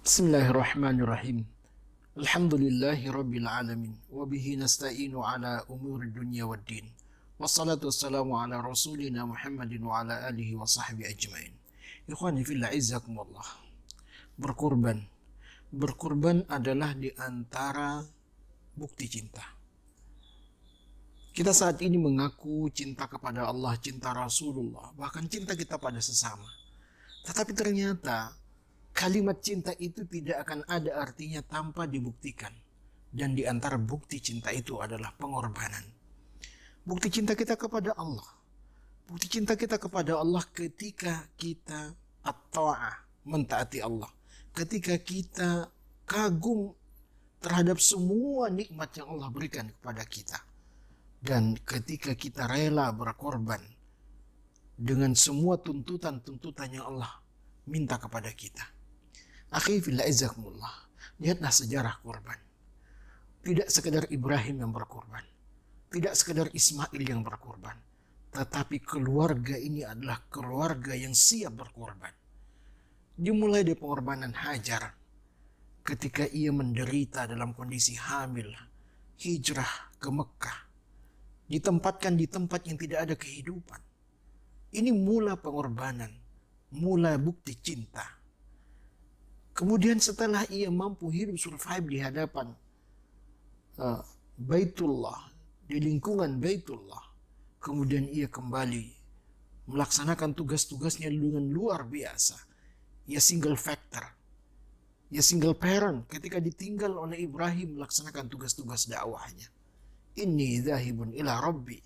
Bismillahirrahmanirrahim. Alhamdulillahi rabbil alamin. Wabihi nasta'inu ala umuri dunya waddin. Wassalatu wassalamu ala rasulina Muhammadin wa ala alihi wa sahbihi ajmain. Ikhwani fillah izzakumullah. Berkorban. Berkorban adalah di antara bukti cinta. Kita saat ini mengaku cinta kepada Allah, cinta Rasulullah, bahkan cinta kita pada sesama. Tetapi ternyata kalimat cinta itu tidak akan ada artinya tanpa dibuktikan. Dan di antara bukti cinta itu adalah pengorbanan. Bukti cinta kita kepada Allah. Bukti cinta kita kepada Allah ketika kita at-ta'ah, mentaati Allah. Ketika kita kagum terhadap semua nikmat yang Allah berikan kepada kita. Dan ketika kita rela berkorban dengan semua tuntutan-tuntutan yang Allah minta kepada kita. Akhi fillah izzakumullah. Lihatlah sejarah korban. Tidak sekedar Ibrahim yang berkorban. Tidak sekedar Ismail yang berkorban. Tetapi keluarga ini adalah keluarga yang siap berkorban. Dimulai dari pengorbanan Hajar. Ketika ia menderita dalam kondisi hamil. Hijrah ke Mekah. Ditempatkan di tempat yang tidak ada kehidupan. Ini mula pengorbanan. Mula bukti cinta. Kemudian setelah ia mampu hidup survive di hadapan Baitullah, di lingkungan Baitullah, kemudian ia kembali melaksanakan tugas-tugasnya dengan luar biasa. Ia single factor, ia single parent ketika ditinggal oleh Ibrahim melaksanakan tugas-tugas dakwahnya. Inni dzahibun ila rabbi.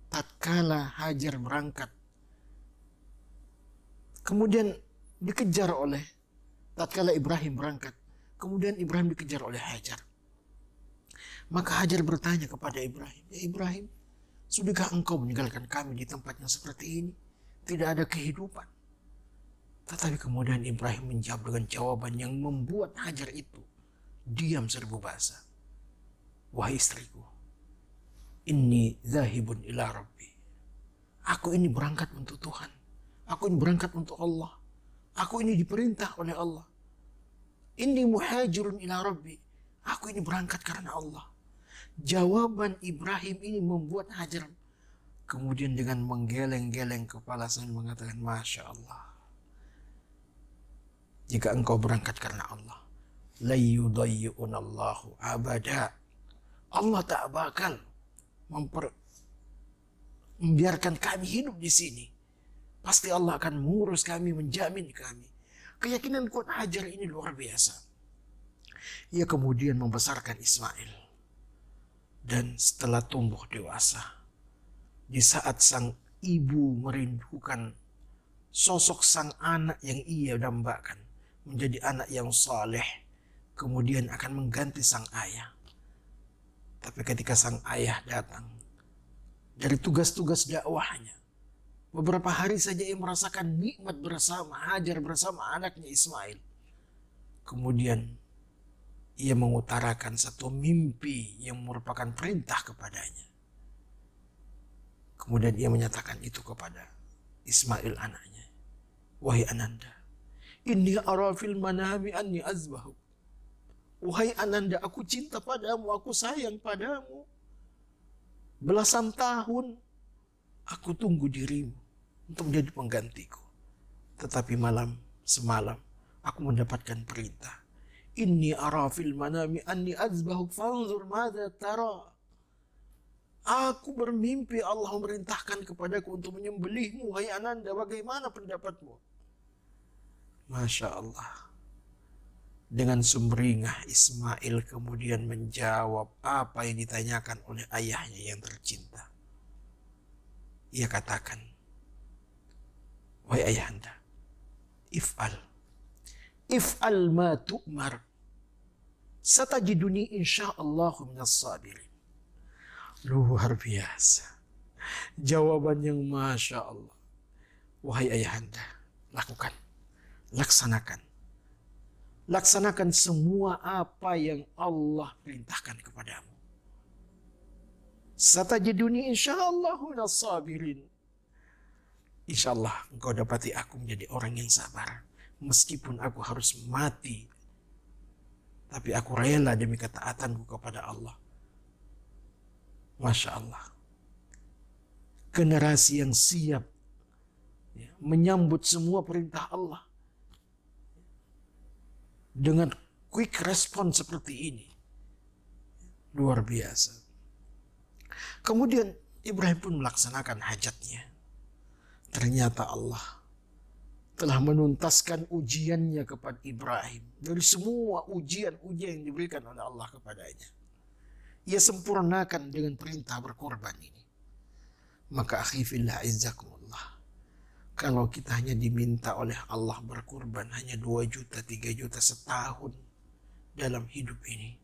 Tatkala Hajar berangkat, kemudian dikejar oleh tatkala Ibrahim berangkat, kemudian Ibrahim dikejar oleh Hajar. Maka Hajar bertanya kepada Ibrahim, "Ya Ibrahim, sudahkah engkau meninggalkan kami di tempat yang seperti ini? Tidak ada kehidupan." Tetapi kemudian Ibrahim menjawab dengan jawaban yang membuat Hajar itu diam serbu bahasa. "Wahai istriku, inni dzahibun ila rabbi." Aku ini berangkat untuk Tuhan. Aku ini berangkat untuk Allah. Aku ini diperintah oleh Allah. Inni muhajirun ila rabbi. Aku ini berangkat karena Allah. Jawaban Ibrahim ini membuat Hajar kemudian dengan menggeleng-geleng kepala sambil mengatakan, "Masya Allah. Jika engkau berangkat karena Allah, la yudayyunallahu abada." Allah tak bakal membiarkan kami hidup di sini. Pasti Allah akan mengurus kami, menjamin kami. Keyakinan kuat Hajar ini luar biasa. Ia kemudian membesarkan Ismail. Dan setelah tumbuh dewasa, di saat sang ibu merindukan sosok sang anak yang ia dambakan menjadi anak yang saleh, kemudian akan mengganti sang ayah. Tapi ketika sang ayah datang dari tugas-tugas dakwahnya, beberapa hari saja ia merasakan nikmat bersama Hajar bersama anaknya Ismail. Kemudian ia mengutarakan satu mimpi yang merupakan perintah kepadanya. Kemudian ia menyatakan itu kepada Ismail anaknya. "Wahai Ananda, inni ara fil manami anni azbahu." Wahai Ananda, aku cinta padamu, aku sayang padamu. Belasan tahun aku tunggu dirimu untuk menjadi penggantiku. Tetapi semalam aku mendapatkan perintah. Inni ara fil manami anni azbahuk fanzur madza tara. Aku bermimpi Allah memerintahkan kepadaku untuk menyembelihmu. Wahai Ananda, bagaimana pendapatmu? Masya Allah. Dengan sumringah Ismail kemudian menjawab apa yang ditanyakan oleh ayahnya yang tercinta. Ia katakan, "Wahai ayahanda, if'al ma tu'mar, satajiduni insyaallahu minas sabirin." Luar biasa. Jawaban yang Masya Allah. Wahai ayahanda, lakukan, laksanakan. Laksanakan semua apa yang Allah perintahkan kepadamu. Satajiduni insyaallahu minas sabirin. Insyaallah engkau dapati aku menjadi orang yang sabar. Meskipun aku harus mati tapi aku rela demi ketaatanku kepada Allah. Masya Allah. Generasi yang siap menyambut semua perintah Allah dengan quick respon seperti ini. Luar biasa. Kemudian Ibrahim pun melaksanakan hajatnya. Ternyata Allah telah menuntaskan ujiannya kepada Ibrahim. Dari semua ujian-ujian yang diberikan oleh Allah kepadanya, ia sempurnakan dengan perintah berkorban ini. Maka akhi fillah izzakumullah, kalau kita hanya diminta oleh Allah berkorban hanya 2 juta, 3 juta setahun dalam hidup ini,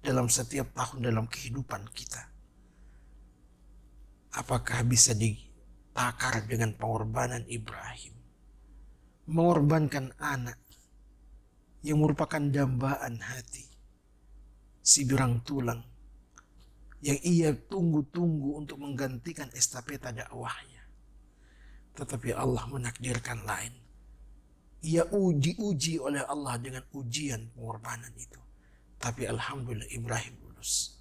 dalam setiap tahun dalam kehidupan kita, apakah bisa ditakar dengan pengorbanan Ibrahim? Mengorbankan anak yang merupakan dambaan hati, si birang tulang yang ia tunggu-tunggu untuk menggantikan estafeta dakwahnya. Tetapi Allah menakdirkan lain. Ia uji oleh Allah dengan ujian pengorbanan itu. Tapi alhamdulillah Ibrahim lulus.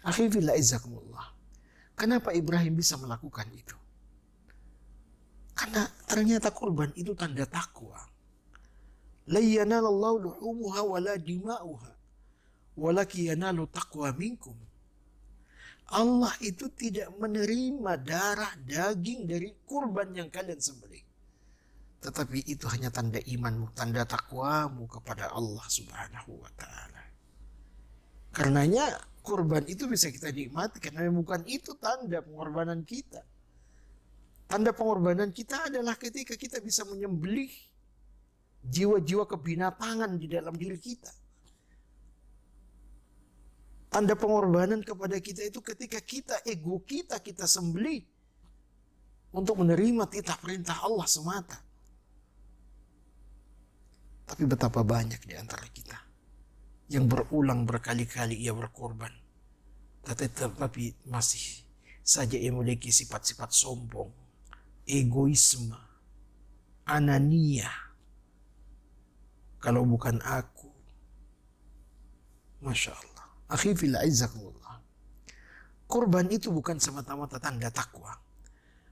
Akhi fillah izzakumullah. Kenapa Ibrahim bisa melakukan itu? Karena ternyata kurban itu tanda takwa. La yanalallahu luhumuha wala dima'uha, walaki yanalu taqwa minkum. Allah itu tidak menerima darah daging dari kurban yang kalian sembelih. Tetapi itu hanya tanda imanmu, tanda takwamu kepada Allah Subhanahu wa ta'ala. Karenanya kurban itu bisa kita nikmati karena bukan itu tanda pengorbanan kita. Tanda pengorbanan kita adalah ketika kita bisa menyembelih jiwa-jiwa kebinatangan di dalam diri kita. Tanda pengorbanan kepada kita itu ketika ego kita sembelih untuk menerima titah perintah Allah semata. Tapi betapa banyak di antara kita yang berulang berkali-kali ia berkorban, tetapi masih saja ia memiliki sifat-sifat sombong, egoisme, anania. Kalau bukan aku, Masya Allah. Akhi fillah izzakumullah. Kurban itu bukan semata-mata tanda takwa,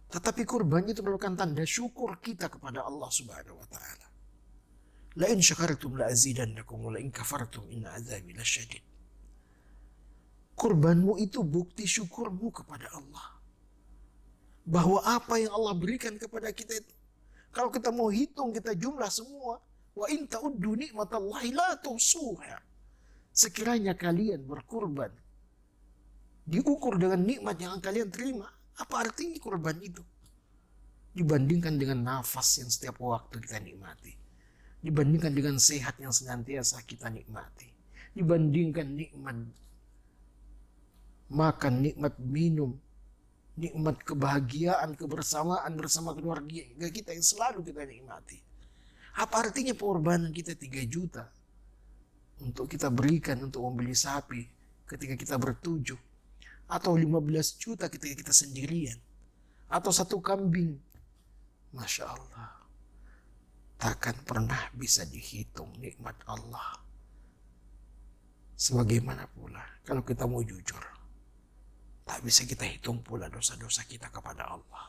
tetapi kurban itu merupakan tanda syukur kita kepada Allah Subhanahu wa ta'ala. La in syakartum la azidannakum wa la in kafartum inna azabi lasyadid. Kurbanmu itu bukti syukurmu kepada Allah. Bahwa apa yang Allah berikan kepada kita itu, kalau kita mau hitung, kita jumlah semua, wa in ta'uddu ni'matallahi la tuhsuha. Sekiranya kalian berkurban diukur dengan nikmat yang kalian terima, apa artinya kurban itu? Dibandingkan dengan nafas yang setiap waktu kita nikmati, dibandingkan dengan sehat yang senantiasa kita nikmati, dibandingkan nikmat makan, nikmat minum, nikmat kebahagiaan, kebersamaan bersama keluarga kita yang selalu kita nikmati. Apa artinya pengorbanan kita 3 juta untuk kita berikan untuk membeli sapi ketika kita bertujuh, atau 15 juta ketika kita sendirian, atau 1 kambing. Masya Allah, takkan pernah bisa dihitung nikmat Allah. Sebagaimana pula kalau kita mau jujur, tak bisa kita hitung pula dosa-dosa kita kepada Allah.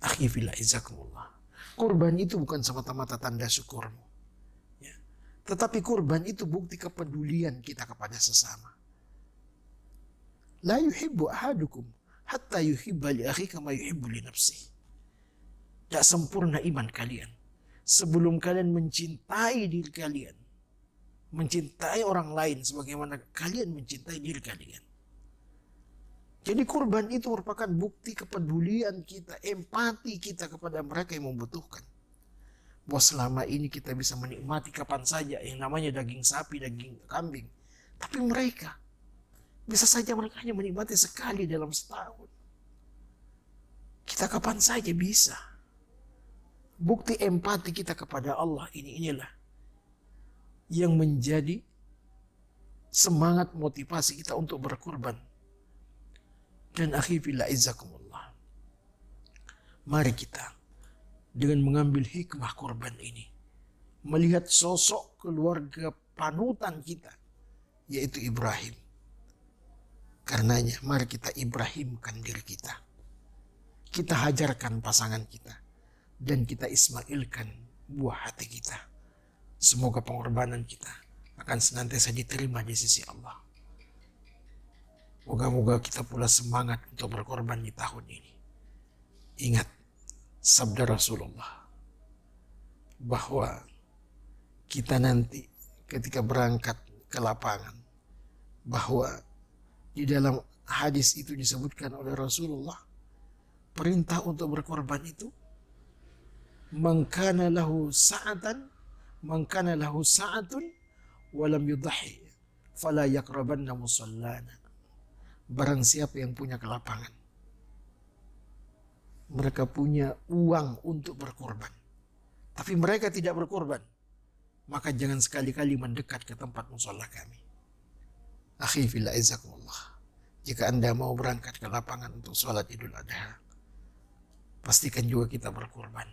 Akhi fillah izzakumullah. Kurban itu bukan semata-mata tanda syukurmu, ya. Tetapi kurban itu bukti kepedulian kita kepada sesama. La yuhibbu ahadukum hatta yuhibba li akhihi kama yuhibbu li nafsihi. Tak sempurna iman kalian sebelum kalian mencintai diri kalian, mencintai orang lain sebagaimana kalian mencintai diri kalian. Jadi kurban itu merupakan bukti kepedulian kita, empati kita kepada mereka yang membutuhkan. Bahwa selama ini kita bisa menikmati kapan saja yang namanya daging sapi, daging kambing. Tapi mereka, bisa saja mereka hanya menikmati sekali dalam setahun. Kita kapan saja bisa. Bukti empati kita kepada Allah inilah yang menjadi semangat motivasi kita untuk berkurban. Dan akhi fillah izzakumullah, mari kita dengan mengambil hikmah kurban ini, melihat sosok keluarga panutan kita, yaitu Ibrahim. Karenanya mari kita Ibrahimkan diri kita. Kita hajarkan pasangan kita. Dan kita Ismailkan buah hati kita. Semoga pengorbanan kita akan senantiasa diterima di sisi Allah. Moga-moga kita pula semangat untuk berkorban di tahun ini. Ingat sabda Rasulullah bahwa kita nanti ketika berangkat ke lapangan, bahwa di dalam hadis itu disebutkan oleh Rasulullah, perintah untuk berkorban itu man kana lahu sa'atun walam yudhi fala yaqrabanna musallana. Barang siapa yang punya kelapangan, mereka punya uang untuk berkorban, tapi mereka tidak berkorban, maka jangan sekali-kali mendekat ke tempat musalla kami. Akhi fillah izakumullah, jika Anda mau berangkat ke lapangan untuk sholat Idul Adha, pastikan juga kita berkorban.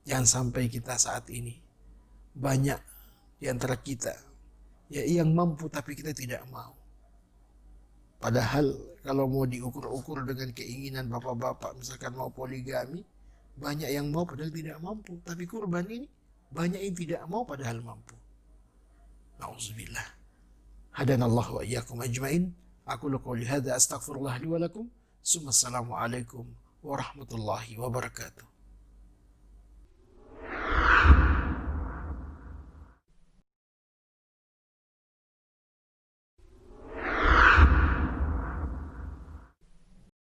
Jangan sampai kita saat ini banyak di antara kita yang mampu tapi kita tidak mau. Padahal kalau mau diukur-ukur dengan keinginan bapak-bapak, misalkan mau poligami, banyak yang mau padahal tidak mampu. Tapi kurban ini banyak yang tidak mau padahal mampu. Nauzubillah. Hadanallahu wa iyyakum ajmain. Aku qouli hadza astaghfirullah li wa lakum. Assalamualaikum warahmatullahi wabarakatuh.